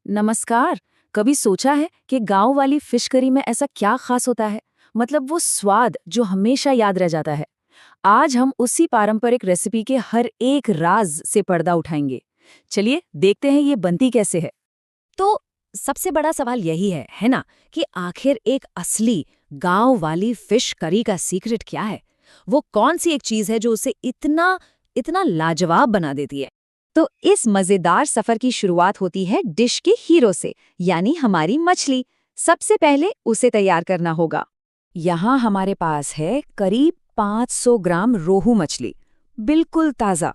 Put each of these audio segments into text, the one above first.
नमस्कार। कभी सोचा है कि गांव वाली फिश करी में ऐसा क्या खास होता है? मतलब वो स्वाद जो हमेशा याद रह जाता है। आज हम उसी पारंपरिक रेसिपी के हर एक राज से पर्दा उठाएंगे। चलिए देखते हैं ये बनती कैसे है। तो सबसे बड़ा सवाल यही है ना, कि आखिर एक असली गांव वाली फिश करी का सीक्रेट क्या है? वो कौन सी एक चीज है जो उसे इतना इतना लाजवाब बना देती है? तो इस मजेदार सफर की शुरुआत होती है डिश के हीरो से, यानी हमारी मछली। सबसे पहले उसे तैयार करना होगा। यहाँ हमारे पास है करीब 500 ग्राम रोहू मछली, बिल्कुल ताज़ा।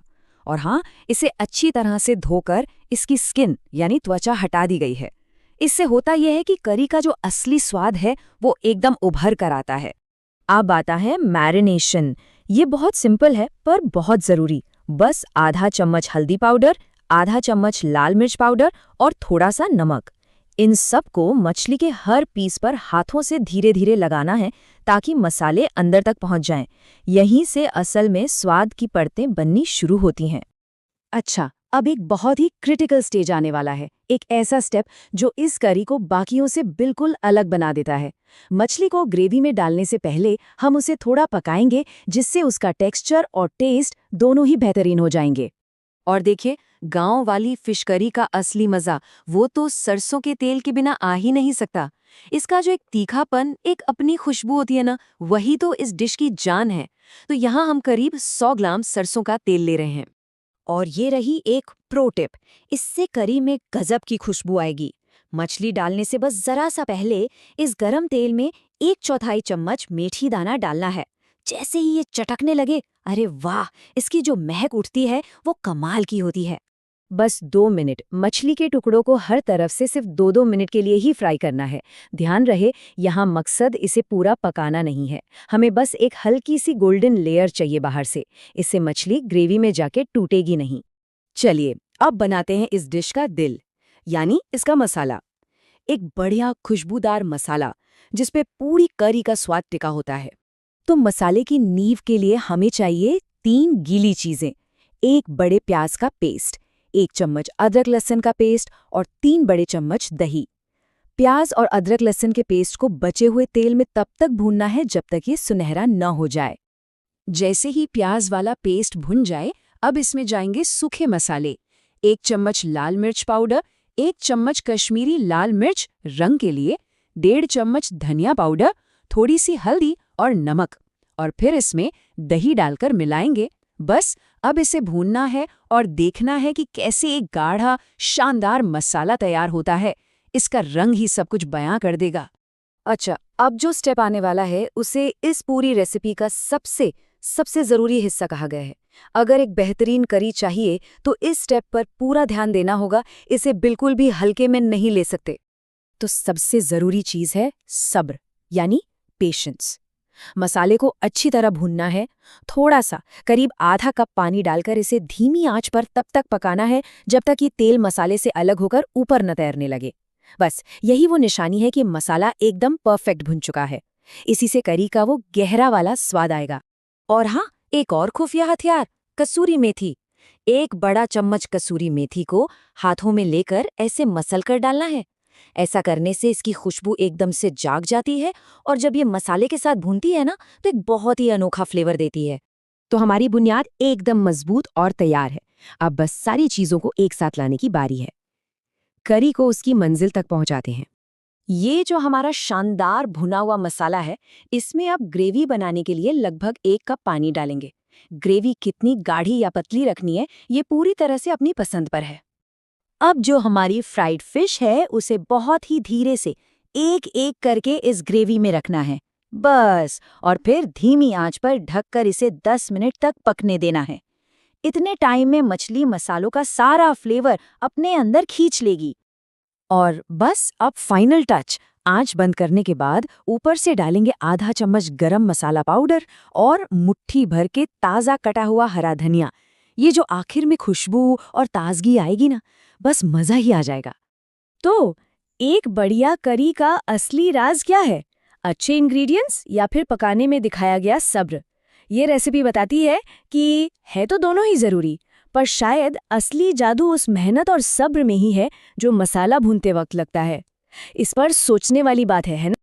और हाँ, इसे अच्छी तरह से धोकर इसकी स्किन यानी त्वचा हटा दी गई है। इससे होता यह है कि करी का जो असली स्वाद है वो एकदम उभर कर आता है। अब आता है मैरिनेशन। ये बहुत सिंपल है पर बहुत ज़रूरी। बस आधा चम्मच हल्दी पाउडर, आधा चम्मच लाल मिर्च पाउडर और थोड़ा सा नमक। इन सब को मछली के हर पीस पर हाथों से धीरे धीरे लगाना है ताकि मसाले अंदर तक पहुंच जाएं। यहीं से असल में स्वाद की परतें बननी शुरू होती हैं। अच्छा, अब एक बहुत ही क्रिटिकल स्टेज आने वाला है, एक ऐसा स्टेप जो इस करी को बाकियों से बिल्कुल अलग बना देता है। मछली को ग्रेवी में डालने से पहले हम उसे थोड़ा पकाएंगे, जिससे उसका टेक्सचर और टेस्ट दोनों ही बेहतरीन हो जाएंगे। और देखिए, गांव वाली फिश करी का असली मजा वो तो सरसों के तेल के बिना आ ही नहीं सकता। इसका जो एक तीखापन, एक अपनी खुशबू होती है ना, वही तो इस डिश की जान है। तो यहाँ हम करीब 100 ग्राम सरसों का तेल ले रहे हैं। और ये रही एक प्रो टिप, इससे करी में गजब की खुशबू आएगी। मछली डालने से बस जरा सा पहले इस गरम तेल में 1/4 चम्मच मेथी दाना डालना है। जैसे ही ये चटकने लगे, अरे वाह, इसकी जो महक उठती है वो कमाल की होती है। बस 2 मिनट मछली के टुकड़ों को हर तरफ से सिर्फ 2-2 मिनट के लिए ही फ्राई करना है। ध्यान रहे, यहाँ मकसद इसे पूरा पकाना नहीं है। हमें बस एक हल्की सी गोल्डन लेयर चाहिए बाहर से। इससे मछली ग्रेवी में जाके टूटेगी नहीं। चलिए, अब बनाते हैं इस डिश का दिल, यानी इसका मसाला। एक बढ़िया खुशबूदार मसाला जिसपे पूरी करी का स्वाद टिका होता है। तो मसाले की नींव के लिए हमें चाहिए 3 गीली चीजें। एक बड़े प्याज का पेस्ट, 1 चम्मच अदरक लहसुन का पेस्ट और 3 बड़े चम्मच दही। प्याज और अदरक लहसुन के पेस्ट को बचे हुए तेल में तब तक भूनना है जब तक ये सुनहरा न हो जाए। जैसे ही प्याज वाला पेस्ट भुन जाए, अब इसमें जाएंगे सूखे मसाले। 1 चम्मच लाल मिर्च पाउडर, 1 चम्मच कश्मीरी लाल मिर्च रंग के लिए, 1.5 चम्मच धनिया पाउडर, थोड़ी सी हल्दी और नमक। और फिर इसमें दही डालकर मिलाएंगे। बस अब इसे भूनना है और देखना है कि कैसे एक गाढ़ा शानदार मसाला तैयार होता है। इसका रंग ही सब कुछ बयां कर देगा। अच्छा, अब जो स्टेप आने वाला है उसे इस पूरी रेसिपी का सबसे सबसे ज़रूरी हिस्सा कहा गया है। अगर एक बेहतरीन करी चाहिए तो इस स्टेप पर पूरा ध्यान देना होगा। इसे बिल्कुल भी हल्के में नहीं ले सकते। तो सबसे ज़रूरी चीज़ है सब्र, यानी पेशेंस। मसाले को अच्छी तरह भूनना है। थोड़ा सा, करीब आधा कप पानी डालकर इसे धीमी आंच पर तब तक पकाना है जब तक ये तेल मसाले से अलग होकर ऊपर न तैरने लगे। बस यही वो निशानी है कि मसाला एकदम परफेक्ट भुन चुका है। इसी से करी का वो गहरा वाला स्वाद आएगा। और हाँ, एक और खुफिया हथियार, कसूरी मेथी। 1 बड़ा चम्मच कसूरी मेथी को हाथों में लेकर ऐसे मसल कर डालना है। ऐसा करने से इसकी खुशबू एकदम से जाग जाती है और जब ये मसाले के साथ भूनती है ना, तो एक बहुत ही अनोखा फ्लेवर देती है। तो हमारी बुनियाद एकदम मजबूत और तैयार है। अब बस सारी चीजों को एक साथ लाने की बारी है। करी को उसकी मंजिल तक पहुंचाते हैं। ये जो हमारा शानदार भुना हुआ मसाला है, इसमें अब ग्रेवी बनाने के लिए लगभग 1 कप पानी डालेंगे। ग्रेवी कितनी गाढ़ी या पतली रखनी है, ये पूरी तरह से अपनी पसंद पर है। अब जो हमारी फ्राइड फिश है, उसे बहुत ही धीरे से एक एक करके इस ग्रेवी में रखना है। बस, और फिर धीमी आंच पर ढककर इसे 10 मिनट तक पकने देना है। इतने टाइम में मछली मसालों का सारा फ्लेवर अपने अंदर खींच लेगी। और बस अब फाइनल टच, आंच बंद करने के बाद ऊपर से डालेंगे आधा चम्मच गरम मसाला पाउडर और मुट्ठी भर के ताज़ा कटा हुआ हरा धनिया। ये जो आखिर में खुशबू और ताजगी आएगी ना, बस मज़ा ही आ जाएगा। तो एक बढ़िया करी का असली राज क्या है? अच्छे इंग्रेडिएंट्स या फिर पकाने में दिखाया गया सब्र? ये रेसिपी बताती है कि है तो दोनों ही ज़रूरी, पर शायद असली जादू उस मेहनत और सब्र में ही है जो मसाला भूनते वक्त लगता है। इस पर सोचने वाली बात है ना?